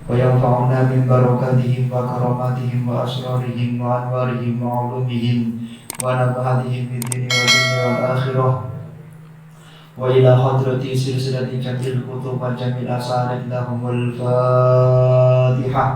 وينفعنا من بركاتهم وكراماتهم وأسرارهم وأنوارهم وعلومهم ونفعتهم في الدين والدنيا والآخرة وإلى حضرة سلسلة جميع الكتب وجميع الأساليب لهم الفاتحة.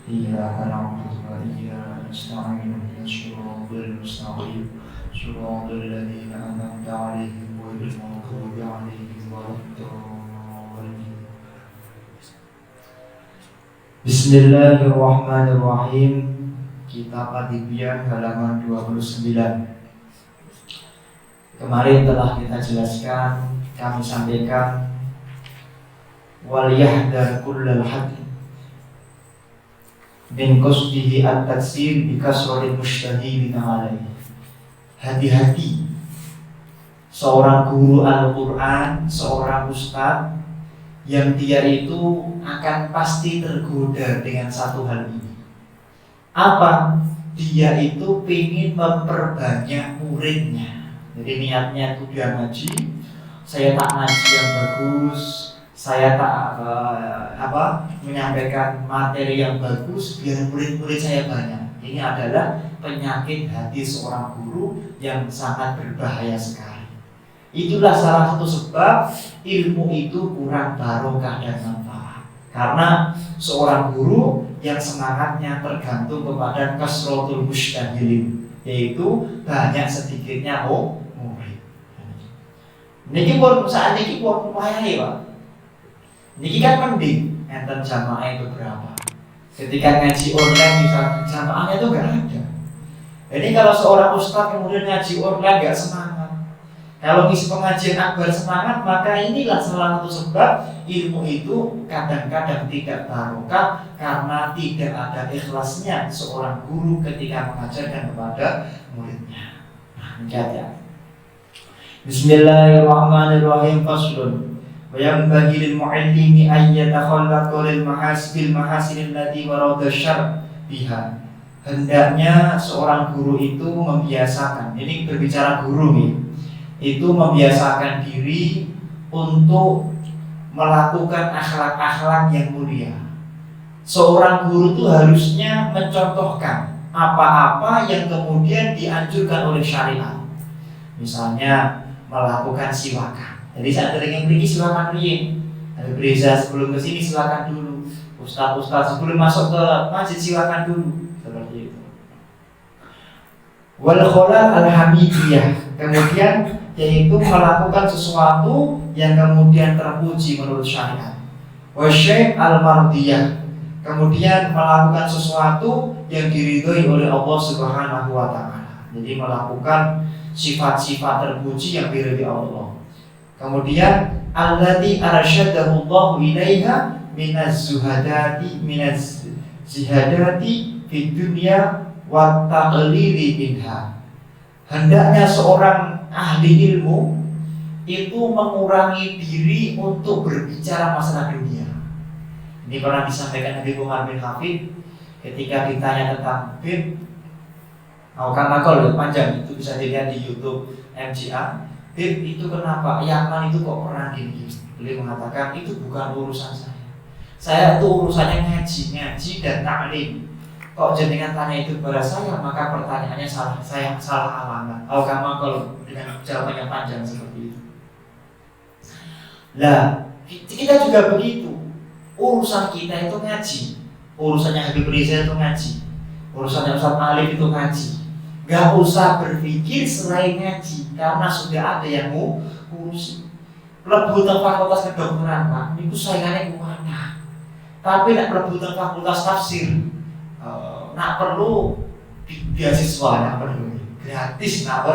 إياك نعبد وإياك نستعين اهدنا الصراط المستقيم صراط الذين أنعمت عليهم غير المغضوب عليهم ولا الضالين. Bismillahirrahmanirrahim. Kitab Adibiyah halaman 29. Kemarin telah kita jelaskan, kami sampaikan wal yahdar kullal hadi min qasdihi at-taksir bi kasril mushtahidin alaihi. Hati-hati seorang guru Al-Quran, seorang ustadz yang dia itu akan pasti tergoda dengan satu hal ini. Apa? Dia itu ingin memperbanyak muridnya. Jadi niatnya itu dia ngaji, saya tak ngaji yang bagus, saya tak menyampaikan materi yang bagus biar murid-murid saya banyak. Ini adalah penyakit hati seorang guru yang sangat berbahaya sekali. Itulah salah satu sebab ilmu itu kurang barokah dan manfaat. Karena seorang guru yang semangatnya tergantung kepada kasratul mustahilin, yaitu banyak sedikitnya murid. Niki pun saat ini pun wayahe, Pak. Niki kan mending enten jamaah itu berapa. Ketika ngaji online misalnya jamaahnya itu enggak ada. Jadi kalau seorang ustaz kemudian ngaji online enggak semangat, kalau ngisi pengajian akbar semangat, maka inilah salah satu sebab ilmu itu kadang-kadang tidak barokah karena tidak ada ikhlasnya seorang guru ketika mengajarkan kepada muridnya. Nah, ya. Bismillahirrahmanirrahim. Faslun. وينبغي للمعلم أن يتخلق للمحاسن التي ورد الشرع بها. Hendaknya seorang guru itu membiasakan, ini berbicara guru nih, itu membiasakan diri untuk melakukan akhlak-akhlak yang mulia. Seorang guru itu harusnya mencontohkan apa-apa yang kemudian dianjurkan oleh syariat. Misalnya melakukan siwakan. Jadi saat yang pergi silakan riyin. Ada Breza sebelum ke sini silakan dulu. Ustaz sebelum masuk ke masjid silakan dulu. Seperti itu. Wal kholal al-hamidiyah. Kemudian yaitu melakukan sesuatu yang kemudian terpuji menurut syariat. Wasyai' al-mardiyah. Kemudian melakukan sesuatu yang diridhoi oleh Allah Subhanahu wa taala. Jadi melakukan sifat-sifat terpuji yang diridhoi Allah. Kemudian allati arsyadahu Allah ilaiha minaz zuhadati minaz zihadati fid dunya wa taqlili minha. Hendaknya seorang ahli ilmu itu mengurangi diri untuk berbicara masalah dunia. Ini pernah disampaikan Habib Umar bin Hafid ketika ditanya tentang Habib. Kan makal panjang itu bisa dilihat di YouTube MGA. Bib, itu kenapa Yaman itu kok pernah gini? Beliau mengatakan itu bukan urusan saya. Saya itu urusannya ngaji dan taklim. Kok jenengan tanya itu kepada saya, maka pertanyaannya salah. Saya salah alamat. Kalau dengan jawabannya panjang seperti itu. Lah, kita juga begitu. Urusan kita itu ngaji. Urusannya Habib Riza itu ngaji. Urusannya Ustaz Alif itu ngaji. Gak usah berpikir selain ngaji, karena sudah ada yang mau ngurusi. Rebutan fakultas kedokteran, Pak, itu saingannya kemana? Tapi nak rebutan fakultas tafsir, nak perlu beasiswa, nak perlu gratis, nak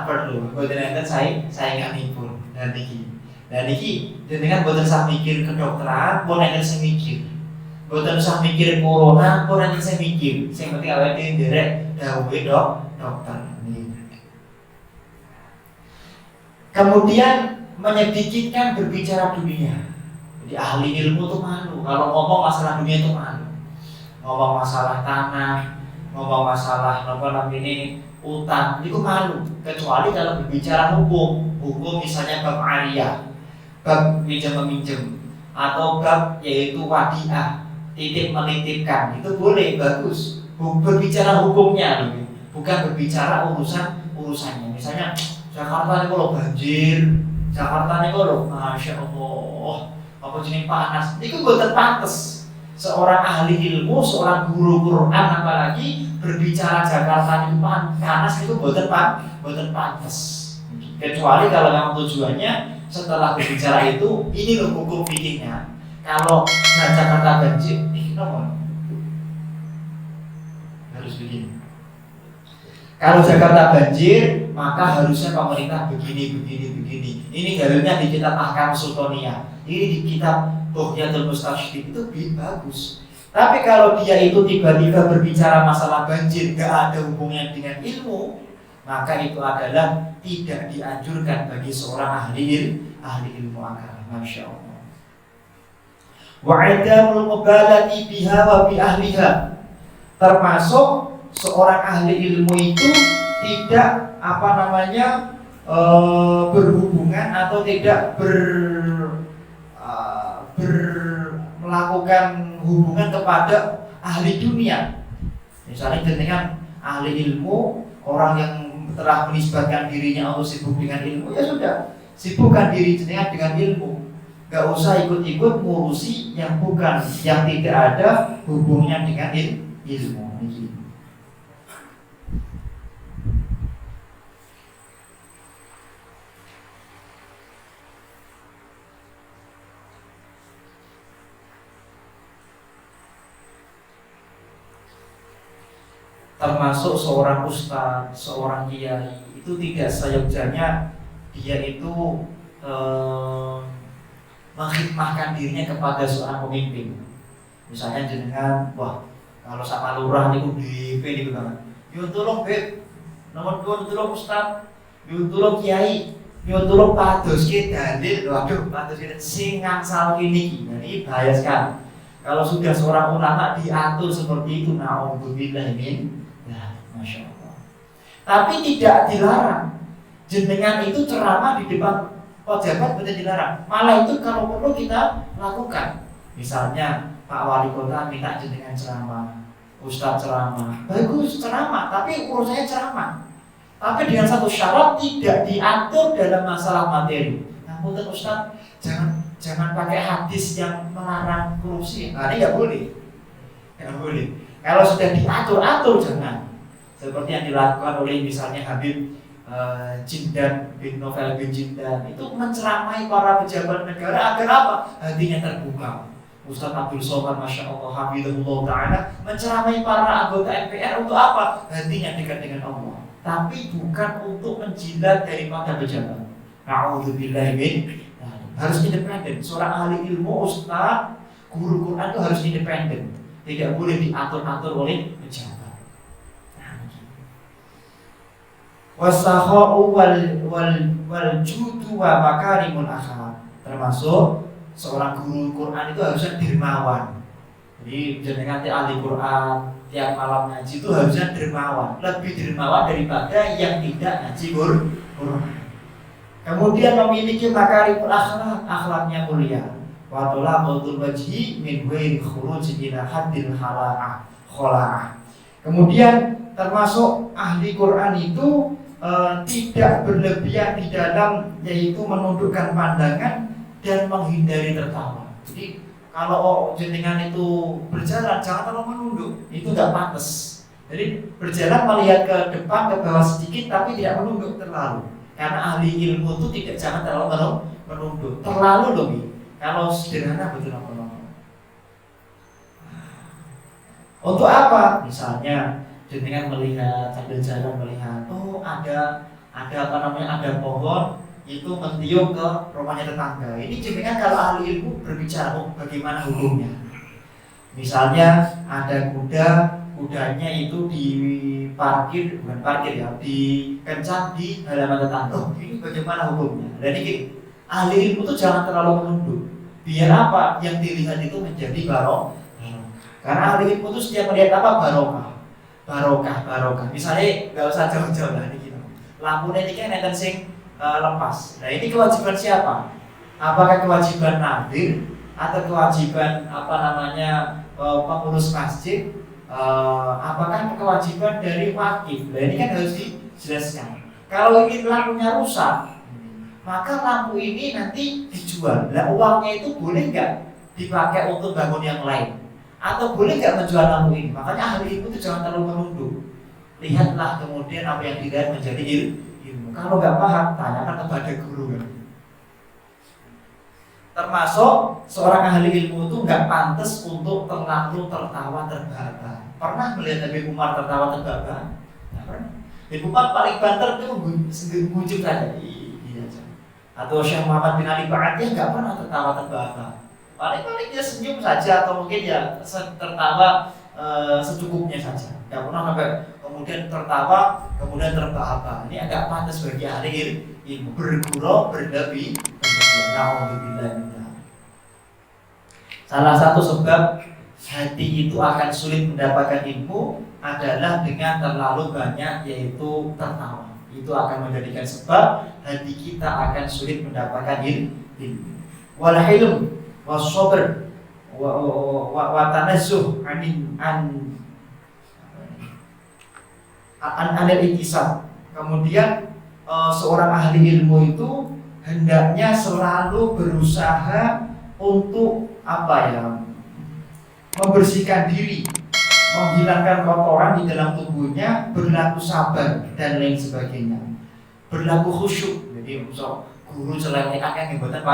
perlu. Buat nanti saya nggak nipu dan niki dengan buatan saya mikir kedokteran, buat nanti saya mikir. Buatan usah mikir corona, pun nanti saya mikir. Saya penting awalnya dia direct dahulu dokter. Kemudian menyedikitkan berbicara dunia. Jadi ahli ilmu itu malu. Kalau ngomong masalah dunia itu malu. Ngomong masalah tanah, ngomong masalah ini utang, itu malu. Kecuali kalau berbicara hukum misalnya bab ariyah, bab minjem meminjem, atau bab yaitu wadiah, titip menitipkan, itu boleh, bagus. Berbicara hukumnya, bukan berbicara urusannya. Misalnya Jakarta ini kalau banjir, Jakarta ini kalau masya Allah apa jenis panas, itu bukan pantas seorang ahli ilmu, seorang guru Quran apalagi berbicara Jakarta itu panas, itu bukan pantas. Kecuali kalau memang tujuannya setelah berbicara itu, ini loh hukum fikihnya. Kalau Jakarta banjir, ini harus begini. Kalau Jakarta banjir, maka harusnya pemerintah begini. Ini dalilnya di kitab Ahkam Sultaniyah. Ini di kitab Bughyatul Mustashrik, itu bagus. Tapi kalau dia itu tiba-tiba berbicara masalah banjir, gak ada hubungannya dengan ilmu, maka itu adalah tidak dianjurkan bagi seorang ahli ilmu agama. Masya Allah. Wa'adamul mubalati biha wa bi ahliha. Termasuk seorang ahli ilmu itu tidak berhubungan atau tidak melakukan hubungan kepada ahli dunia. Misalnya dengan ahli ilmu, orang yang telah menisbatkan dirinya Allah sibuk dengan ilmu, ya sudah, sibukkan diri dengan ilmu. Gak usah ikut-ikut ngurusi yang tidak ada hubungannya dengan ilmu. Termasuk seorang ustadz, seorang kiai, itu tidak seyogyanya dia itu mengkhidmahkan dirinya kepada seorang pemimpin. Misalnya jenengan, wah kalau sama lurah niku DP niku kan. Yo tolong Beb, nomor 2 tolong ustadz, yo tolong kiai, yo tolong pados ki dalil. Waduh, pados ki sing ngangsal niki. Nah, ini bahaya sekali. Kalau sudah seorang ulama diatur seperti itu, naudzubillah min. Nah, masya Allah. Tapi tidak dilarang jenengan itu ceramah di depan pejabat, betul dilarang. Malah itu kalau perlu kita lakukan. Misalnya Pak Wali Kota minta jenengan ceramah, Ustadz ceramah, bagus ceramah, tapi urusannya ceramah. Tapi dengan satu syarat, tidak diatur dalam masalah materi. Namun Ustadz jangan pakai hadis yang melarang korupsi. Nah, ini nggak boleh. Kalau sudah diatur jangan. Seperti yang dilakukan oleh misalnya Habib Jindan bin Novel bin Jindan, itu menceramai para pejabat negara agar apa? Hatinya terbuka. Ustaz Abdul Somad, masya Allah, Habibullah Ta'ala, menceramai para anggota MPR untuk apa? Hatinya dekat dengan Allah. Tapi bukan untuk menjilat daripada pejabat. Na'udzubillah min. Harus independen. Seorang ahli ilmu, ustaz, guru Quran itu harus independen. Tidak boleh diatur-atur oleh pejabat. Wasakha'u wal judu wa makarimul akhlaq. Termasuk seorang guru Quran itu harusnya dermawan. Jadi jenengan ahli Quran tiap malam ngaji itu harusnya dermawan, lebih dermawan daripada yang tidak ngaji Quran. Kemudian memiliki makarimul akhlaq, akhlaknya mulia. Wa talaqatul wajhi min ghairi khuruj ila haddil khala'ah. Kemudian termasuk ahli Quran itu tidak berlebihan di dalam yaitu menundukkan pandangan dan menghindari tertawa. Jadi kalau jenengan itu berjalan jangan terlalu menunduk, itu tidak pantas. Jadi berjalan melihat ke depan, ke bawah sedikit, tapi tidak menunduk terlalu. Karena ahli ilmu itu jangan terlalu menunduk, terlalu lebih. Kalau sederhana betul apa? Untuk apa? Misalnya jenengan melihat sambil jalan melihat, oh ada pohon itu mentiup ke rumahnya tetangga. Ini jenengan kalau ahli ilmu berbicara, oh bagaimana hukumnya? Misalnya ada kudanya itu dikencang di halaman tetangga. Oh, ini bagaimana hukumnya? Dan ini ahli ilmu itu jangan terlalu menunduk. Biar apa? Yang dilihat itu menjadi barokah. Karena ahli ilmu itu setiap melihat apa? Barokah. barokah. Misalnya nggak usah jauh-jauh lah ini gitu. Lampunya ini kan enten sing lepas. Nah ini kewajiban siapa? Apakah kewajiban nadir atau kewajiban pengurus masjid? Apakah kewajiban dari wakil? Nah ini kan harus dijelaskan. Kalau ini lampunya rusak, maka lampu ini nanti dijual. Nah uangnya itu boleh nggak dipakai untuk bangun yang lain? Atau boleh nggak menjual lampu ini? Makanya ahli ilmu itu jangan terlalu menunduk. Lihatlah kemudian apa yang dilihat menjadi ilmu. Kalau nggak paham, tanyakan kepada guru kan. Termasuk seorang ahli ilmu itu nggak pantas untuk terlalu tertawa terbahak-bahak. Pernah melihat Nabi Umar tertawa terbahak-bahak? Nggak pernah. Nabi Umar paling banter itu mengunjuk saja. Atau Syekh Muhammad bin Ali Ba'atiyah nggak pernah tertawa terbahak-bahak. Paling dia senyum saja atau mungkin ya tertawa secukupnya saja. Tidak pernah sampai kemudian tertawa kemudian terbahak-bahak. Ini agak pantas bagi ahli ilmu bergurau berlebih. Salah satu sebab hati itu akan sulit mendapatkan ilmu adalah dengan terlalu banyak yaitu tertawa. Itu akan menjadikan sebab hati kita akan sulit mendapatkan ilmu. Wal hilm was-sabr wa tanazzuh anil iktisab. Kemudian seorang ahli ilmu itu hendaknya selalu berusaha untuk membersihkan diri, menghilangkan kotoran di dalam tubuhnya, berlaku sabar dan lain sebagainya, berlaku khusyuk. Jadi guru selain akan yang buatan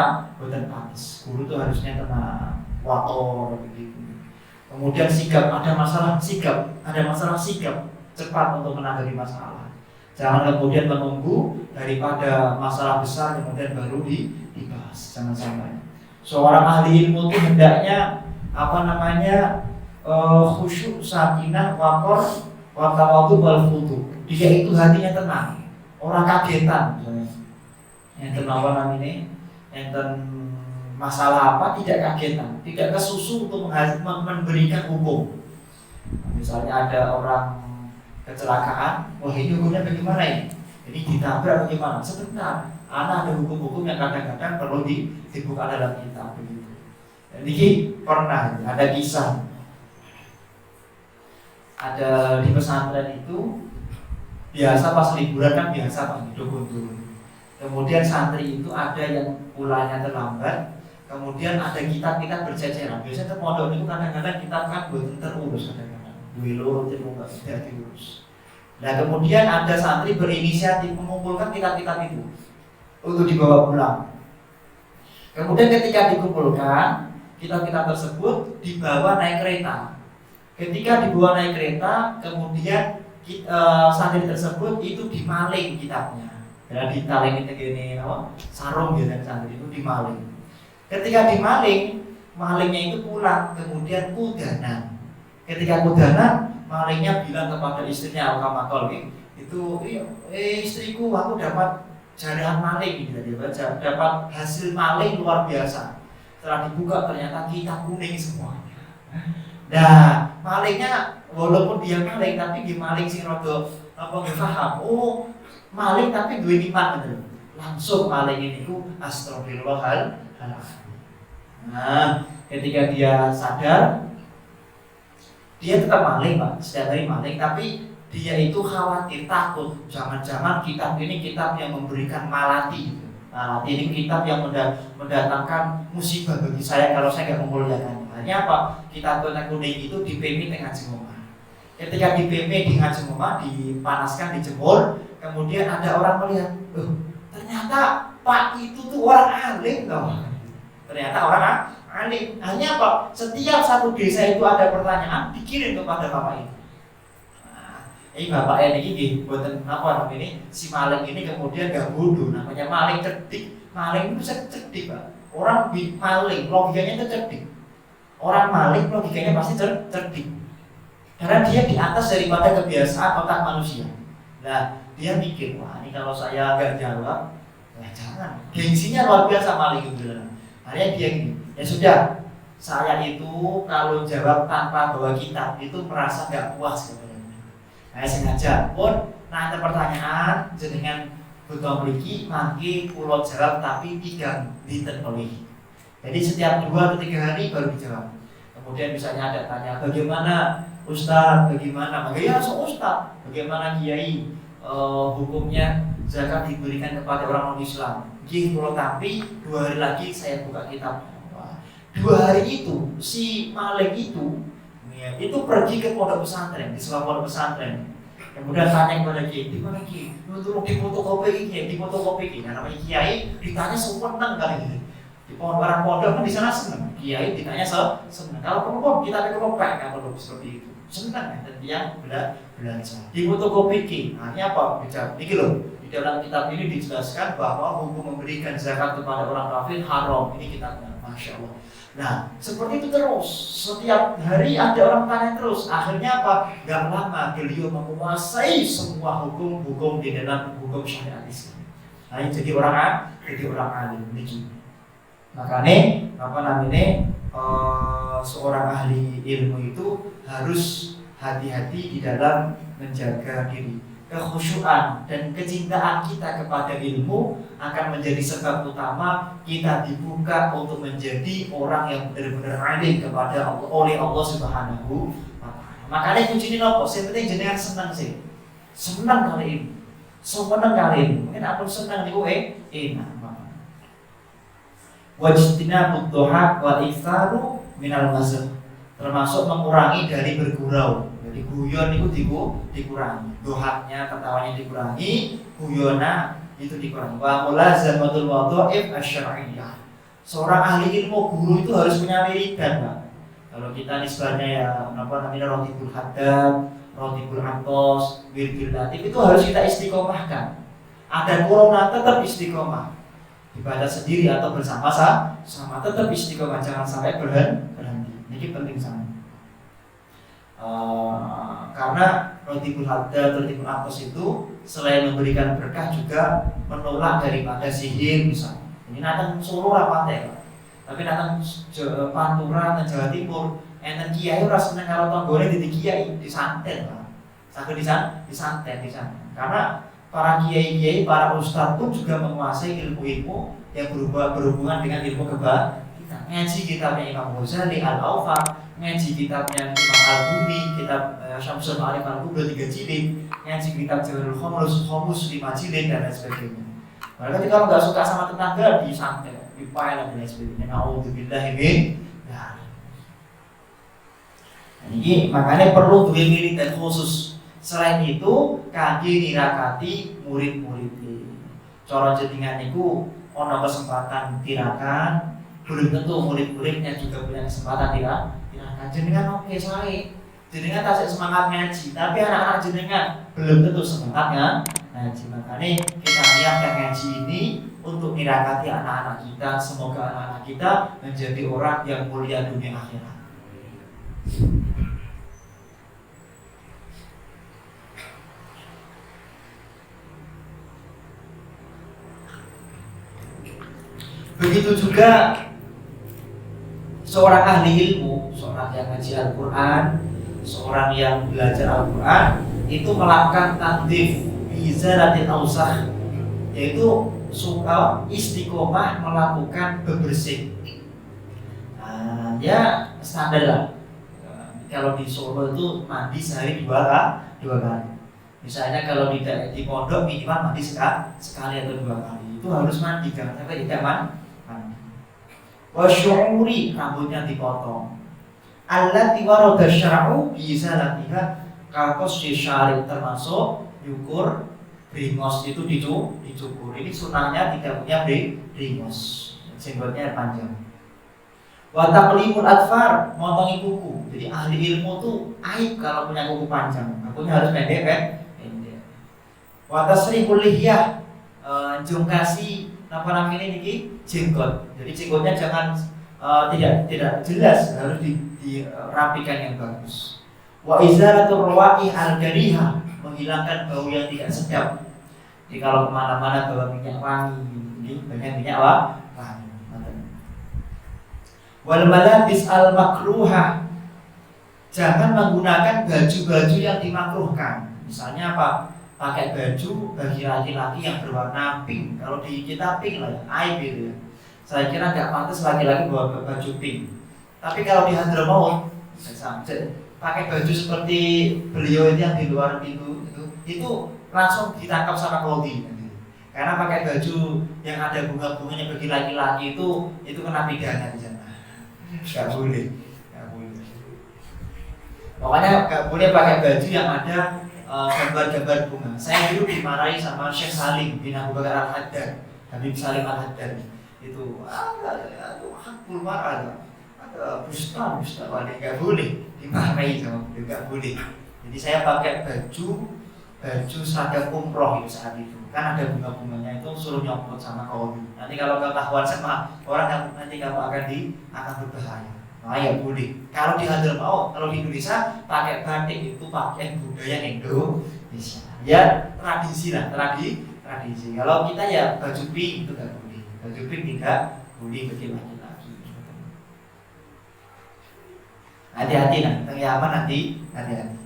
pantas. Guru itu harusnya tenang, wator begitu. Kemudian ada masalah sikap, cepat untuk menanggapi masalah. Jangan kemudian menunggu daripada masalah besar kemudian baru dibahas. Jangan sampai. Seorang ahli ilmu itu hendaknya khusyuk, sakinah, waqar, wa tawadhu wal khudu. Dia itu hatinya tenang, orang kagetan misalnya. Enten masalah apa tidak kagetan, tidak kesusu untuk memberikan hukum. Misalnya ada orang kecelakaan, wah ini hukumnya bagaimana ini? Jadi ditabrak bagaimana? Sebentar, ada hukum-hukum yang kadang-kadang perlu dibuka dalam kitab begitu. Jadi pernah ada kisah, ada di pesantren itu biasa pas liburan kan biasa Pak dukun-dukun. Kemudian santri itu ada yang pulangnya terlambat, kemudian ada kitab-kitab berceceran. Biasanya pondok itu kadang-kadang kitab kan belum terurus kadang-kadang. Dulu tidak diurus. Nah kemudian ada santri berinisiatif mengumpulkan kitab-kitab itu untuk dibawa pulang. Kemudian ketika dikumpulkan kitab-kitab tersebut dibawa naik kereta. Ketika dibawa naik kereta, kemudian santri tersebut itu dimaling kitabnya. Ya ditaling ini sarung gitu kan santri itu dimaling. Ketika dimaling, malingnya itu pulang, kemudian kudanan. Ketika kudanan, malingnya bilang kepada istrinya Al-Kamakol itu istriku aku dapat jarahan maling gitu, dapat hasil maling luar biasa. Setelah dibuka ternyata kitab kuning semuanya. Nah, malingnya walaupun dia maling tapi dia maling sing rada nggak paham. Oh, maling tapi duwe iman gitu. Langsung maling ini ku astagfirullahaladzim. Nah, ketika dia sadar dia tetap maling Pak, setiap hari maling, tapi dia itu khawatir, takut jangan-jangan kitab ini kitab yang memberikan malati. Nah, ini kitab yang mendatangkan musibah bagi saya kalau saya nggak memuliakannya. Hanya apa? Kitab kuning itu dipemi dengan jemur. Ketika dipemi di ngaji rumah, dipanaskan, dijemur, kemudian ada orang melihat, ternyata Pak itu tuh orang alim loh. Ternyata orang alim. Hanya apa? Setiap satu desa itu ada pertanyaan, dikirim kepada bapak itu. Nah, ini bapaknya ini buatan apa namanya ini? Si maling ini kemudian gak bodoh, namanya maling cerdik. Maling itu cerdik Pak. Orang maling logikanya itu cerdik. Orang maling logikanya pasti cerdik. Karena dia di atas daripada kebiasaan otak manusia. Nah, dia mikir, wah ini kalau saya nggak jawab, jangan. Gengsinya luar biasa maling itu. Akhirnya dia gini, ya sudah, saya itu kalau jawab tanpa bawa kitab itu merasa nggak puas katanya. Nah, sengaja pun nah ada pertanyaan jenengan butuh mriki mangke kula jawab tapi 3 dinten pelih. Jadi setiap 2 atau 3 hari baru dijawab. Kemudian misalnya ada tanya bagaimana Ustaz, bagaimana? Maka ya langsung Ustaz, bagaimana Kiai hukumnya zakat diberikan kepada orang non-Islam? Nggih kula tampi 2 hari lagi saya buka kitab. 2 hari itu si maling itu pergi ke pondok pesantren, di sebuah pondok pesantren. Kemudian tanya kepada Kiai, di mana Kiai? Untuk di fotokopi Kiai, di fotokopi Kiai. Nah, namanya Kiai ditanya seneng kali ini. Di orang pondok kan di sana seneng. Kiai ditanya seneng. Kalau perempuan kita ada kelompok kan pondok seperti itu. Seneng kan dan dia belajar. Di fotokopi Kiai. Nah, ini apa? Bicara. Ini loh. Di dalam kitab ini dijelaskan bahwa hukum memberikan zakat kepada orang kafir haram. Ini kitabnya, masya Allah. Nah, seperti itu terus. Setiap hari ada orang tanya terus. Akhirnya apa? Gak lama beliau menguasai semua hukum-hukum di dalam hukum syariat Islam. Nah, jadi orang alim ini. Makanya apa namanya? Seorang ahli ilmu itu harus hati-hati di dalam menjaga diri. Kekhusyuan dan kecintaan kita kepada ilmu akan menjadi sebab utama kita dibuka untuk menjadi orang yang benar-benar alim kepada Allah oleh Allah Subhanahu wa Ta'ala. Makanya kuncinya apa? Yang penting jenengan senang sih. Senang kali ini. Senang kali ini. Mungkin aku senang niku enak. Wajtinabud duha wal iktsaru minal mazhab. Termasuk mengurangi dari bergurau. Jadi guyon itu dikurangi, dohaknya, ketawanya dikurangi, guyona itu dikurangi. Wa mulazamatul wadha'if asy-syar'iyyah. Seorang ahli ilmu guru itu harus punya wiridan, Pak. Kalau kita nisbahnya ya apa namanya rotibul haddad, rotibul antos, wirdul latif itu harus kita istiqomahkan. Ada corona tetap istiqomah. Ibadah sendiri atau bersama-sama tetap istiqomah, jangan sampai berhenti. Ini penting sangat. Karena rotibul haddad, rotibul antos itu selain memberikan berkah juga menolak daripada sihir misalnya. Ini datang Solo rapate, tapi datang Pantura dan Jawa Timur, enten kiai ora seneng karo tanggane di kiai disantet, Pak. Saged disantet di sana. Karena para kiai-kiai, para ustadz pun juga menguasai ilmu-ilmu yang berhubungan dengan ilmu kebajikan. Ngaji kitabnya Imam Ghazali Al-Awfa, ngaji kitabnya Imam Al-Buni, kitab Syamsul Ma'arif Al-Kubra 3 jilid, ngaji kitab Jawahirul Khumus 5 jilid dan lain sebagainya. Mereka kalau nggak suka sama tetangga disantet, dipail dan lain sebagainya. Nauzubillahi min dzalik. Ini makanya perlu duwe militer khusus. Selain itu, kangge nirakati murid-murid. Cara jenengan niku ana kesempatan tirakan, belum tentu murid-muridnya juga punya kesempatan tirakan. Jenengan oke sae. Jenengan tasik semangat ngaji, tapi anak-anak jenengan belum tentu semangatnya ngaji. Makanya kita niatkan ngaji ini untuk nirakati anak-anak kita. Semoga anak-anak kita menjadi orang yang mulia dunia akhirat. Begitu juga seorang ahli ilmu, seorang yang ngaji Al-Quran, seorang yang belajar Al-Quran itu melakukan tandif bizaratil ausah, yaitu suka istiqomah melakukan bebersih. Nah, ya standar lah. Kalau di Solo itu mandi sehari 2 kali. Misalnya kalau di pondok minimal mandi sekali atau 2 kali. Itu harus mandi, jangan sampai tidak mandi. Wasyu'uri, rambutnya dipotong. Allati warada syar'u bizalatiha kakos syari, termasuk nyukur bringos itu dicukur. Ini sunahnya tidak punya bringos, jenggotnya panjang. Wa taqlimul adfar, motongi kuku. Jadi ahli ilmu tuh aib kalau punya kuku panjang. Kukunya harus pendek. Wa tasrihul lihyah, jongkasi apa namanya ini jenggot. Jadi jenggotnya jangan tidak jelas, harus dirapikan yang bagus. Wa izalatul rawaih al-kariha, menghilangkan bau yang tidak sedap. Jadi kalau kemana-mana bawa minyak wangi, ini banyak minyak wangi. Wal malabis al makruha, jangan menggunakan baju-baju yang dimakruhkan. Misalnya apa? Pakai baju bagi laki-laki yang berwarna pink. Kalau di kita pink lah ya, aib gitu ya. Saya kira nggak pantas laki-laki bawa baju pink. Tapi kalau di Hadramaut, pakai baju seperti beliau itu yang di luar pintu itu langsung ditangkap sama Qadhi. Karena pakai baju yang ada bunga-bunganya bagi laki-laki itu kena pidana di sana. Nggak boleh. Makanya nggak boleh pakai baju yang ada gambar-gambar bunga. Saya dulu dimarahi sama Syekh Salim bin Abu Bakar Al-Haddad, Habib Salim Al-Haddad itu hakul marah, busta wali nggak boleh dimarahi sama beliau, nggak boleh. Jadi saya pakai baju seragam umroh itu saat itu, kan ada bunga-bunganya itu suruh nyopot sama Qadhi. Nanti kalau ketahuan sama orang yang nanti kamu akan berbahaya. Nah ya boleh. Kalau di Hadramaut, kalau di Indonesia pakai batik itu pakai budaya Indonesia. Ya tradisi lah, tradisi. Kalau kita ya baju pink itu nggak boleh. Baju pink tidak boleh bagi laki-laki. Hati-hati nah, teng Yaman hati-hati.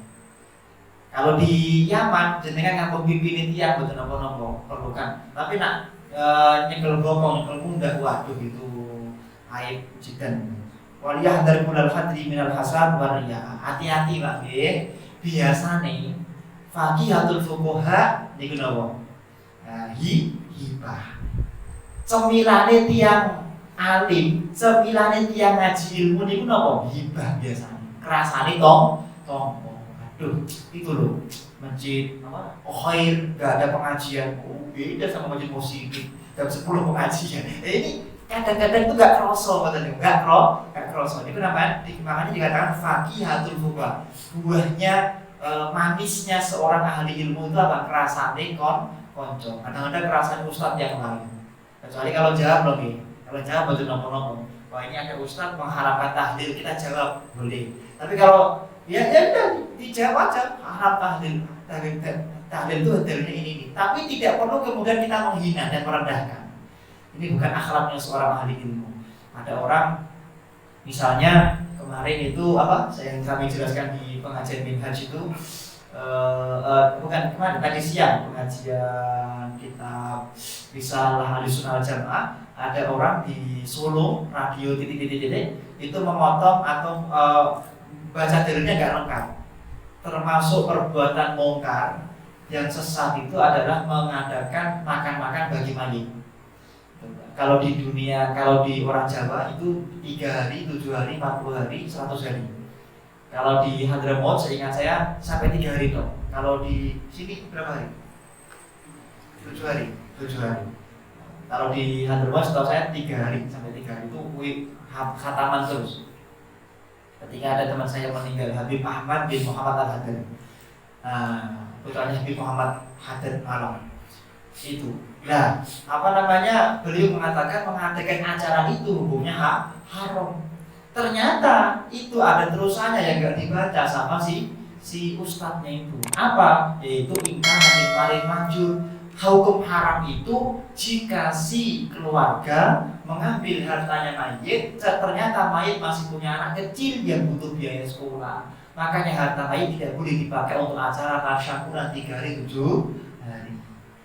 Kalau di Yaman jenengan nganggo pimpin tiang boten napa-napa perlukan. Tapi nak nyekel bokong, nyekel pundak waduh itu aib jidan. Waliyah dari mulal hadri minal hasad waria. Hati-hati Pak nggih. Biasane faqihatul fuqaha niku napa? Hibah. Cemilane tiang alim, cemilane tiang ngaji ilmu niku napa? Hibah biasane. Kerasane tong. Aduh, itu loh. Masjid apa? Khair enggak ada pengajian. Oh, beda sama masjid Musyidik. Jam 10 pengajian. Ini kadang-kadang itu nggak kroso katanya, nggak kroso. Itu makanya dikatakan faqihatul fuqaha. Buahnya manisnya seorang ahli ilmu itu apa? Kerasane konco. Kadang-kadang kerasane ustadz yang lain. Kecuali kalau jawab lagi. Kalau jawab betul nopo-nopo. Wah ini ada ustadz mengharapkan tahlil, kita jawab boleh. Tapi kalau ya udah dijawab aja harap tahlil itu hadirnya ini. Tapi tidak perlu kemudian kita menghina dan merendahkan. Ini bukan akhlaknya seorang ahli ilmu. Ada orang misalnya kemarin itu apa? Yang kami jelaskan di pengajian Minhaj itu bukan kemarin tadi siang pengajian kitab Risalah Ahlussunnah wal Jamaah. Ada orang di Solo radio titik-titik itu memotong atau baca dalilnya nggak lengkap. Termasuk perbuatan mungkar yang sesat itu adalah mengadakan makan-makan bagi mayit. Kalau di dunia, kalau di orang Jawa itu 3 hari, 7 hari, 40 hari, 100 hari. Kalau di Hadramaut seingat saya sampai 3 hari toh. Kalau di sini berapa hari? 7 hari. Kalau di Hadramaut setahu saya 3 hari sampai 3 hari itu khataman terus. Ketika ada teman saya meninggal, Habib Ahmad bin Muhammad Al-Haddad. Putranya Habib Muhammad Haddad Alam. Itu. Nah, beliau mengatakan mengadakan acara itu hukumnya haram. Ternyata itu ada terusannya yang enggak dibaca sama si ustadznya itu. Apa? Yaitu ingkar hadis paling manjur. Hukum haram itu jika si keluarga mengambil hartanya mayit, ternyata mayit masih punya anak kecil yang butuh biaya sekolah. Makanya harta mayit tidak boleh dipakai untuk acara tasyakuran 3 hari 7 hari.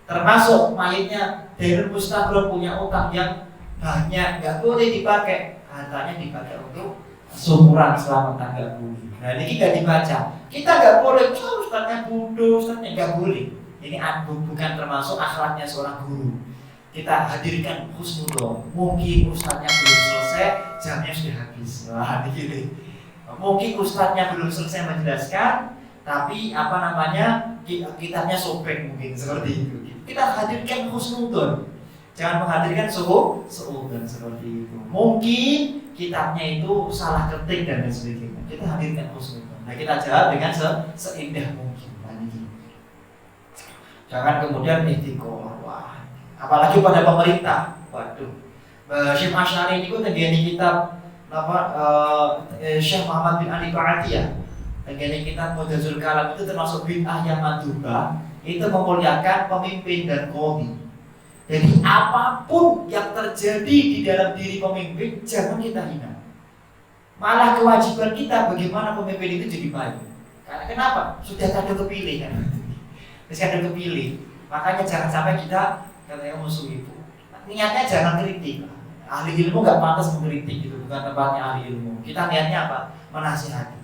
Termasuk mayitnya dari mustabro punya utang yang banyak, nggak boleh dipakai. Hartanya dipakai untuk syukuran selama tanggal boleh. Nah ini nggak dibaca. Kita nggak boleh, ustadznya bodoh, ustadznya nggak boleh. Ini bukan termasuk akhlaknya seorang guru. Kita hadirkan husnudon. Mungkin ustadznya belum selesai, jamnya sudah habis. Wah ini. Mungkin ustadznya belum selesai menjelaskan, tapi kitabnya sobek mungkin seperti itu. Kita hadirkan husnudon, jangan menghadirkan suudon seperti itu. Mungkin kitabnya itu salah ketik dan lain sebagainya. Kita hadirkan husnudon. Nah kita jawab dengan seindah mungkin. Jangan kemudian istiqomah. Wah, apalagi pada pemerintah. Waduh, Syekh Asy'ari ini tenggene kitab Syekh Muhammad bin Ali Ba'atiyah. Tenggene kitab Mujazul Kalam itu termasuk bid'ah yang mandubah. Itu memuliakan pemimpin dan qadhi. Jadi apapun yang terjadi di dalam diri pemimpin jangan kita hina. Malah kewajiban kita bagaimana pemimpin itu jadi baik. Karena kenapa? Sudah kadung kepilih kan. terus kadang kepilih. Makanya jangan sampai kita katanya musuh itu. Niatnya jangan kritik. Ahli ilmu nggak pantas mengkritik gitu, bukan tempatnya ahli ilmu. Kita niatnya apa? Menasihati.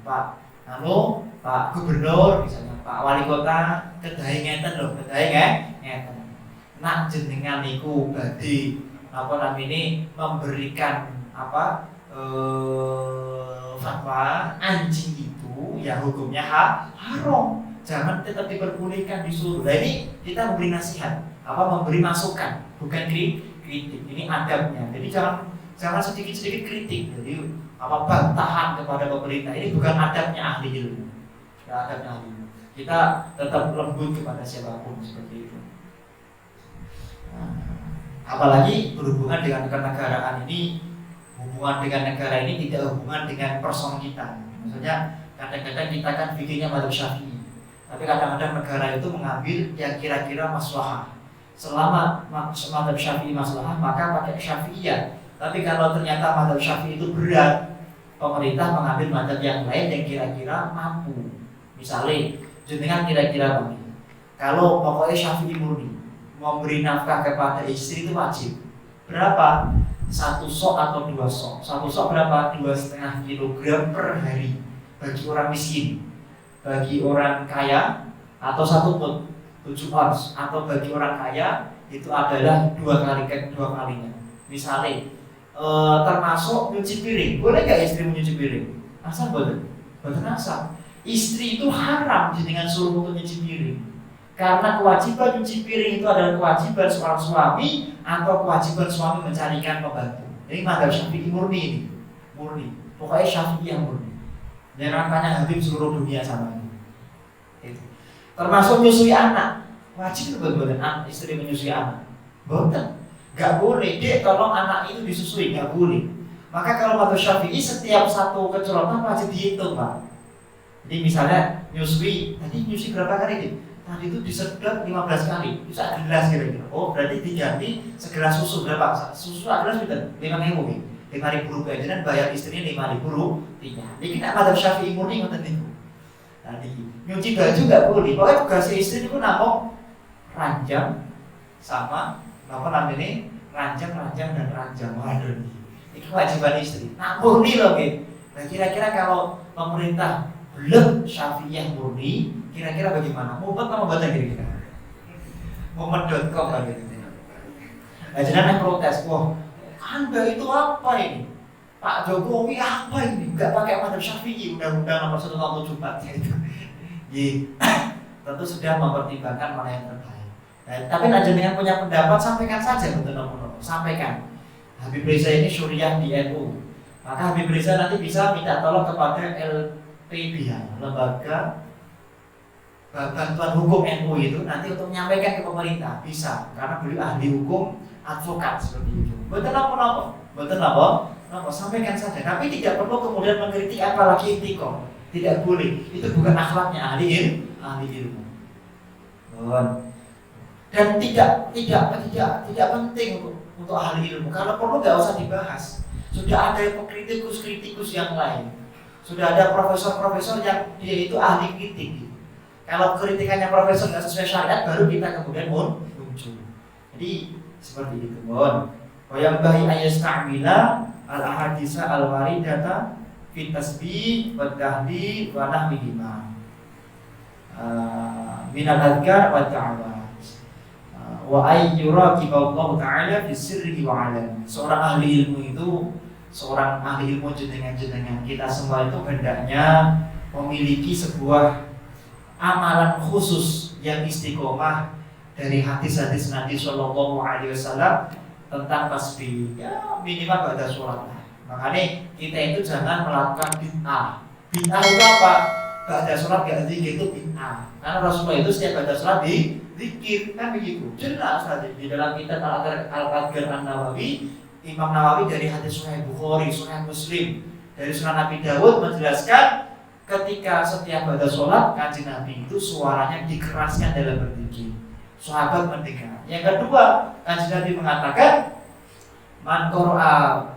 Pak Pak Gubernur misalnya, Pak Wali Kota, kedahe ngeten lho, ngeten. Nak jenengan niku badhe apa namanya memberikan fatwa anjing itu ya hukumnya haram. Jangan tetap diperbolehkan, disuruh. Nah ini kita memberi nasihat, memberi masukan, bukan kritik. Ini adabnya. Jadi jangan sedikit-sedikit kritik. Jadi bantahan kepada pemerintah. Ini bukan adabnya ahli ilmu. Ya, adabnya ahli ilmu. Kita tetap lembut kepada siapapun seperti itu. Nah, apalagi berhubungan dengan kenegaraan ini, hubungan dengan negara ini tidak hubungan dengan person kita. Maksudnya kadang-kadang kita kan fikirnya madzhab Syafi'i. Tapi kadang-kadang negara itu mengambil yang kira-kira maslahah. Selama madzhab Syafi'i maslahah, maka pakai Syafi'iyah. Tapi kalau ternyata madzhab Syafi'i itu berat, pemerintah mengambil madzhab yang lain yang kira-kira mampu. Misalnya, jenengan kira-kira begini. Kalau pokoknya Syafi'i murni, memberi nafkah kepada istri itu wajib. Berapa? 1 sok atau 2 sok. 1 sok berapa? 2,5 kilogram per hari bagi orang miskin. Bagi orang kaya atau 1 pun 7 ons, atau bagi orang kaya itu adalah 2 kalinya. Misalnya termasuk nyuci piring, boleh nggak istri menyuci piring? Asal boleh, betul asal. Istri itu haram dengan suruh untuk nyuci piring, karena kewajiban nyuci piring itu adalah kewajiban seorang suami atau kewajiban suami mencarikan pembantu. Ini madzhab Syafi'i murni ini, murni. Pokoknya Syafi'i yang murni. Dan rangkanya Habib seluruh dunia sama ini. Itu. Termasuk menyusui anak, wajib betul istri menyusui anak. Betul, nggak boleh. Dek, tolong anak itu disusui, nggak boleh. Maka kalau madzhab Syafi'i setiap satu kecorotan wajib dihitung, Pak. Jadi misalnya nyusui, tadi nyusui berapa kali deh? Tadi itu disedot 15 kali, bisa gelas kira-kira. Oh, berarti diganti segelas susu berapa? Susu gelas betul, 5.000 nih. 5.000 rupiah, dan bayar istrinya 5.000 rupiah. Jadi kita madzhab Syafi'i murni ngoten niku. Tadi nyuci baju nggak boleh. Pokoknya tugas istri itu nampak ranjang sama ranjang dan ranjang. Waduh, ini kewajiban istri. Nah murni loh, gitu. Nah kira-kira kalau pemerintah belum Syafi'iyah murni, kira-kira bagaimana? Mumpet apa baca kira-kira? Mumpet.com lagi. Nah jenengan protes, wah Anda itu apa ini? Pak Jokowi apa ini? Enggak pakai madzhab Syafi'i, undang-undang nomor 1 tahun 74 itu. Tentu sudah mempertimbangkan mana yang terbaik. Nah, tapi jenengan punya pendapat, sampaikan saja, betul-betul. Sampaikan. Habib Riza ini syuriah di NU. Maka Habib Riza nanti bisa minta tolong kepada LPBH, Lembaga Bantuan Hukum NU itu nanti untuk menyampaikan ke pemerintah, bisa, karena beliau ahli hukum, advokat seperti itu. Betul apa? Sampaikan saja. Tapi tidak perlu kemudian mengkritik, apalagi intikam. Tidak boleh. Itu bukan akhlaknya ahli ilmu. Dan tidak penting untuk ahli ilmu. Kalau perlu nggak usah dibahas. Sudah ada kritikus yang lain. Sudah ada profesor-profesor yang dia itu ahli kritik. Kalau kritikannya profesor nggak sesuai syariat, baru kita kemudian muncul. Jadi seperti itu, yang bahi ayasta'mila al-ahadisa al-waridata fit tasbih wa tahdi wa nahwihima min al-adhkar wa ta'awat wa ayyuraqiballahu ta'ala fi sirrihi wa alam. Seorang ahli ilmu itu, seorang ahli ilmu jenengan kita semua itu hendaknya memiliki sebuah amalan khusus yang istiqomah dari hadis-hadis Nabi Sallallahu Alaihi Wasallam tentang tasbih, ya minimal pada sholat. Makanya kita itu jangan melakukan bid'ah. Bid'ah itu apa? Pada sholat gak zikir itu bid'ah. Karena Rasulullah itu setiap pada sholat zikir, kan begitu. Jelas tadi di dalam kitab Al-Qadhir An-Nawawi, Imam Nawawi dari hadis Sahih Bukhari, Sahih Muslim, dari Sunan Nabi Dawud menjelaskan ketika setiap pada sholat Kanjeng Nabi itu suaranya dikeraskan dalam berzikir. Sahabat mendengar. Yang kedua, Kanjeng Nabi mengatakan man qara'a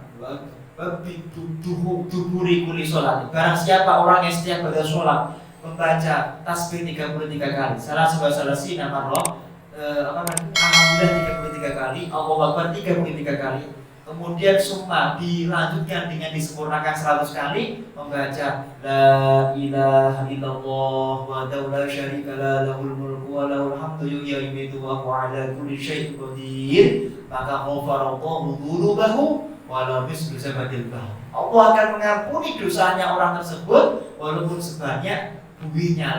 duburi kulli sholat. Barang siapa orang yang setiap pada sholat membaca tasbih 33 kali, salah salasi nama Allah, alhamdulillah 33 kali, Allahu Akbar 33 kali. Kemudian summa dilanjutkan dengan disempurnakan 100 kali membaca la ilaha illallah wa la syarika lahul mulku wa lahul hamdu yuhyi wa yumiitu wa huwa ala kulli syai'in qadir, maka ghafarallahu dzunubahu wa la mislu zabadil bahr. Allah akan mengampuni dosanya orang tersebut walaupun sebanyak buihnya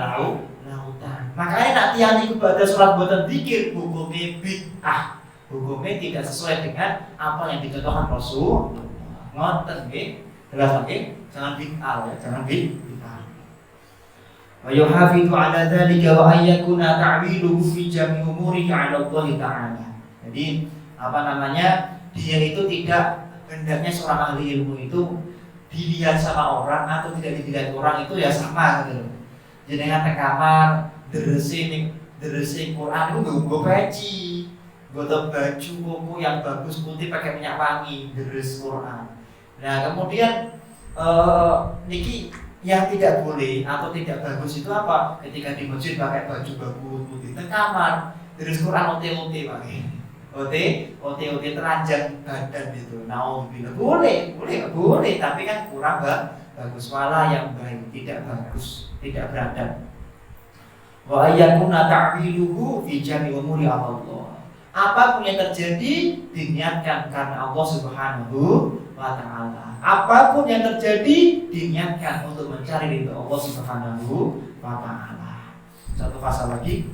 lautan. Makanya nak tiang iku pada salat boten zikir hukumnya bid'ah. Hukumnya tidak sesuai dengan apa yang dicontohkan Rasul. Ngoten nggih, jelas nggih, jangan bid'ah ya, jangan bid'ah. Wa yuhafizu ala dzalika wa ayyakuna ta'wiluhu fi jami' umuri 'ala Allah ta'ala. Jadi dia itu tidak hendaknya seorang ahli ilmu itu dilihat sama orang atau tidak dilihat orang itu ya sama gitu. Jenengan teng kamar deresi Quran itu nggo peci. Gotong baju koko yang bagus putih pakai minyak wangi deres Quran. Nah kemudian niki yang tidak boleh atau tidak bagus itu apa? Ketika di masjid pakai baju bagus putih, di kamar deres Quran ote teranjang badan itu. Nah boleh, tapi kan kurang bagus, malah yang baik tidak bagus, tidak beradab. Wa ayyakuna ta'wiluhu fi jami' umuri Allah. Apapun yang terjadi diniatkan karena Allah Subhanahu wa ta'ala. Apapun yang terjadi diniatkan untuk mencari ridho Allah Subhanahu wa ta'ala. Satu pasal lagi.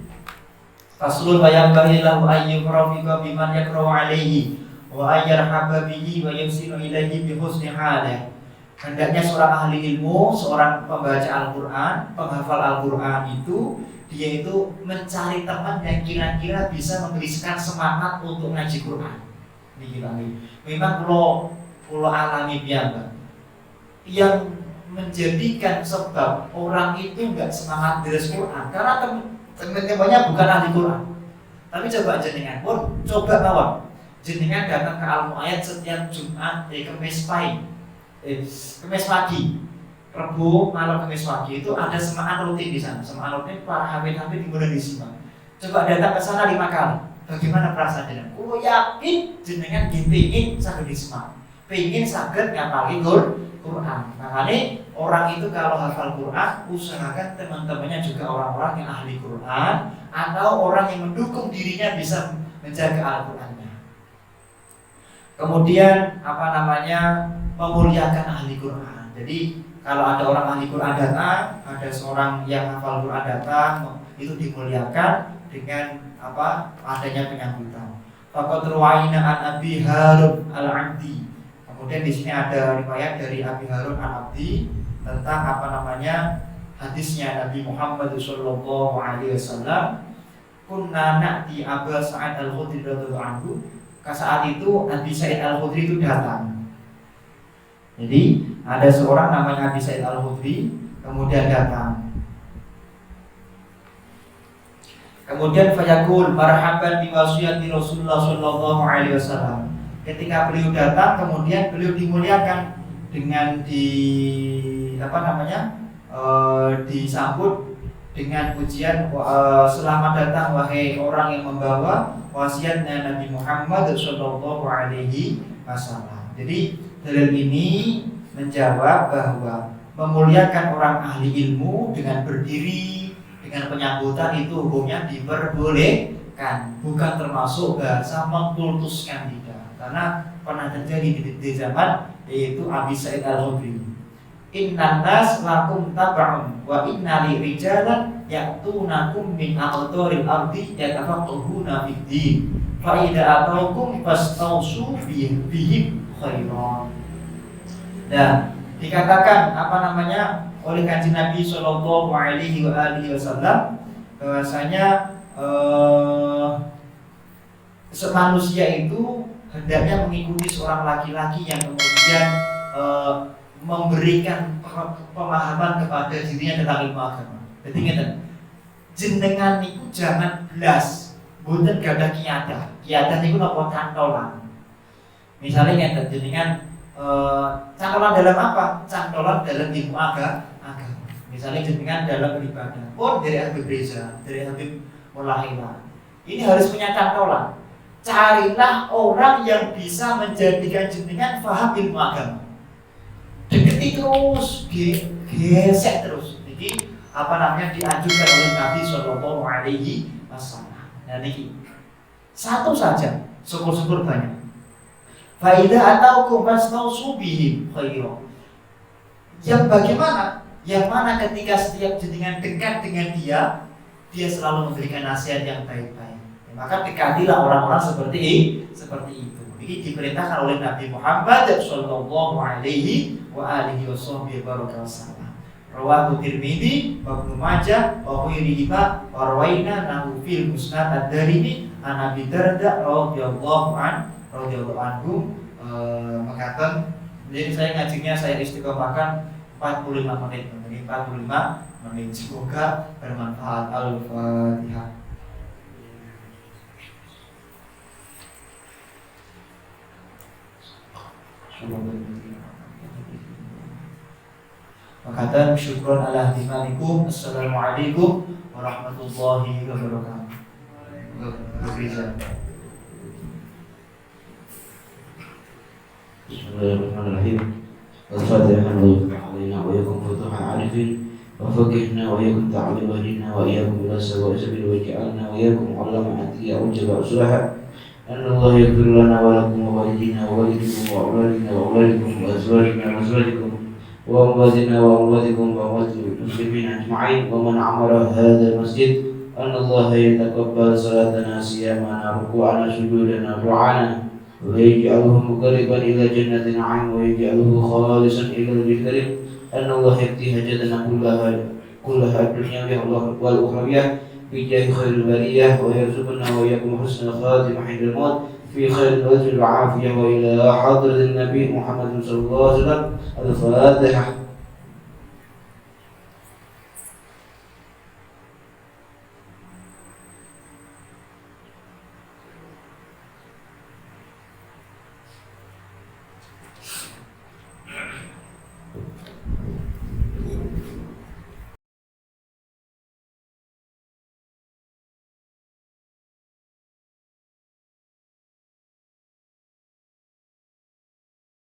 Faslun wa yanbaghi lahu an yufrafiqa biman yaqra'u alayhi wa ayyarhaba bihi wa yusinu ilaihi bi husni halih. Hendaknya seorang ahli ilmu, seorang pembaca Al-Qur'an, penghafal Al-Qur'an itu dia itu mencari teman yang kira-kira bisa memberikan semangat untuk ngaji Quran. Ini memang pulau alami biasa yang menjadikan sebab orang itu nggak semangat deres Quran karena teman-temannya bukan ahli Quran. Tapi coba jenengan pun coba mawon jenengan datang ke Al-Mu'ayyad setiap Jumat, Kamis pagi, Rabu malam, Kamis pagi itu ada semaan rutin di sana. Semaan rutin para hafid-hafid dimulai di sini. Coba datang ke sana 5 kali. Bagaimana perasaan jenengan? Kulo yakin jenengan pengin saged disema. Pengin saged ngapalin Quran. Makanya orang itu kalau hafal Quran usahakan teman-temannya juga orang-orang yang ahli Quran atau orang yang mendukung dirinya bisa menjaga Al-Qur'annya. Kemudian memuliakan ahli Quran. Jadi kalau ada orang ahli Quran datang, ada seorang yang hafal Quran datang, itu dimuliakan dengan adanya penyambutan. Faqad ruwayna an Abi Harun al-Abdi. Kemudian di sini ada riwayat dari Abi Harun al-Abdi tentang hadisnya Nabi Muhammad sallallahu alaihi wasallam. Kunna na'ti Abu Sa'id al-Khudri radhiyallahu anhu. Saat itu Abi Sa'id al-Khudri itu datang. Jadi ada seorang namanya Abi Sa'id al-Khudri kemudian datang. Kemudian fayaqul marhaban bi wasiyati Rasulullah sallallahu alaihi wasallam. Ketika beliau datang kemudian beliau dimuliakan dengan disambut dengan pujian selamat datang wahai orang yang membawa wasiatnya Nabi Muhammad sallallahu alaihi wasallam. Jadi dalil ini menjawab bahwa memuliakan orang ahli ilmu dengan berdiri dengan penyambutan itu hukumnya diperbolehkan, bukan termasuk bahasa mengkultuskan, tidak. Karena pernah terjadi di zaman yaitu Abi Sa'id al-Khudri. Innan nas lakum tab'un wa inna li rijalan ya'tunakum min aqtaril ardi yatafaqahuna fid din fa idza ataukum fastausu bihim khairan. Dan dikatakan oleh Kanjeng Nabi sallallahu alaihi wasallam bahwasanya manusia itu hendaknya mengikuti seorang laki-laki yang kemudian memberikan pemahaman kepada dirinya tentang ilmu agama. Jadi ngeten, jenengan niku jangan belas, mboten gadah kiyadah. Kiyadah niku napa cantolan. Misalnya ngeten, jenengan cantolan dalam apa? Cantolan dalam ilmu agama. Misalnya jenengan dalam beribadah, dari Habib Reza, dari Habib Mulahila, ini harus punya cantolan. Carilah orang yang bisa menjadikan jenengan paham ilmu agama. Deketi terus, gesek terus. Jadi dianjurkan oleh Nabi Shallallahu Alaihi Wasallam. Nah ini satu saja, syukur-syukur banyak. Faidah atau kumastausu bihi khairan. Yang bagaimana? Yang mana ketika setiap jenengan dekat dengan dia selalu memberikan nasihat yang baik-baik. Ya, maka dekatilah orang-orang seperti itu. Ini diperintahkan oleh Nabi Muhammad Shallallahu Alaihi Wasallam. Rawahu Tirmidzi, wa Ibnu Majah, wa ghairihima, wa rawaina nahu fil Musnad ad-Darimi an Abi Darda radhiyallahu anhu mengatakan, jadi saya ngajinya saya istiqomahkan 45 menit, 45 menit. Semoga bermanfaat. Al-Fatihah. Makatan syukron ala himanikum. Assalamualaikum warahmatullahi wabarakatuh. Bismillahirrahmanirrahim. Al-Fatihah. علينا وإياكم فتوح عارفين وفقهنا وإياكم تعليم أهلنا وإياكم إلى سواء سبيل وجعلنا وإياكم علما أتقياء وجبا أصلحا أن الله يغفر لنا ولكم ووالدينا ووالدكم وأولادنا وأولادكم وأزواجنا وأزواجكم وأمواتنا وأمواتكم وأموات المسلمين أجمعين ومن عمر هذا المسجد أن الله يتقبل صلاتنا صيامنا ركوعنا سجودنا دعانا ويجعله مقربا إلى جنة النعيم ويجعله خالصا إلى وجه الكريم أن الله يقضي حاجتنا كلها الدنيا والأخروية بجاه خير البرية ويرزقنا وإياكم حسن الخاتمة عند الموت في خير الوجه والعافية وإلى حضرة النبي محمد صلى الله عليه وسلم. الفاتحة.